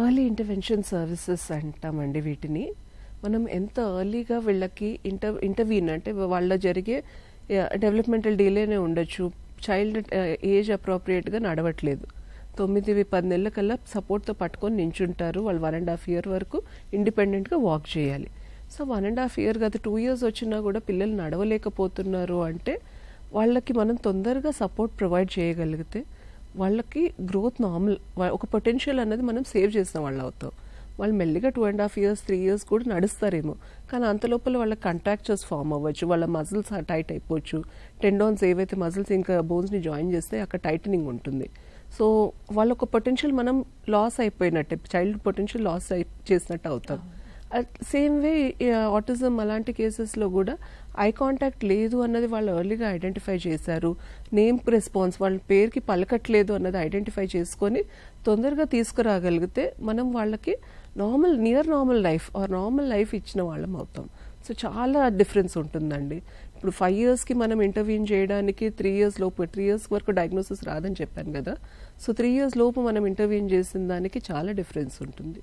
Early intervention services అంటామండి వీటిని. మనం ఎంత ఎర్లీగా వీళ్ళకి ఇంటర్వీన్ అంటే వాళ్ళ జరిగే డెవలప్మెంటల్ డిలేనే ఉండొచ్చు, చైల్డ్ ఏజ్ అప్రోప్రియేట్గా నడవట్లేదు, 9-10 నెలల కల్లా సపోర్ట్తో పట్టుకొని నించుంటారు, వాళ్ళు 1.5 year వరకు ఇండిపెండెంట్గా వాక్ చేయాలి. సో 1.5 year కదా 2 years వచ్చినా కూడా పిల్లలు నడవలేకపోతున్నారు అంటే వాళ్ళకి మనం తొందరగా సపోర్ట్ ప్రొవైడ్ చేయగలిగితే వాళ్ళకి గ్రోత్ నార్మల్, ఒక పొటెన్షియల్ అనేది మనం సేవ్ చేసిన వాళ్ళు అవుతాం. వాళ్ళు మెల్లిగా 2.5 years 3 years కూడా నడుస్తారేమో, కానీ అంతలోపల వాళ్ళ కంట్రాక్చర్స్ ఫామ్ అవ్వచ్చు, వాళ్ళ మజిల్స్ టైట్ అయిపోవచ్చు, టెండాన్స్ ఏవైతే మజిల్స్ ఇంకా బోన్స్ని జాయిన్ చేస్తే అక్కడ టైటనింగ్ ఉంటుంది. సో వాళ్ళ ఒక పొటెన్షియల్ మనం లాస్ అయిపోయినట్టే, చైల్డ్ పొటెన్షియల్ లాస్ చేసినట్టు అవుతాం. సేమ్ వే ఆటిజం అలాంటి కేసెస్లో కూడా ఐ కాంటాక్ట్ లేదు అన్నది వాళ్ళు ఎర్లీగా ఐడెంటిఫై చేశారు, నేమ్ రెస్పాన్స్ వాళ్ళ పేరుకి పలకట్లేదు అన్నది ఐడెంటిఫై చేసుకొని తొందరగా తీసుకురాగలిగితే మనం వాళ్ళకి near normal life or normal life ఇచ్చిన వాళ్ళం అవుతాం. సో చాలా డిఫరెన్స్ ఉంటుందండి. ఇప్పుడు 5 yearsకి మనం ఇంటర్వ్యూన్ చేయడానికి 3 years లోపు, 3 years వరకు డయాగ్నోసిస్ రాదని చెప్పాను కదా, సో 3 years లోపు మనం ఇంటర్వ్యూన్ చేసిన దానికి చాలా డిఫరెన్స్ ఉంటుంది.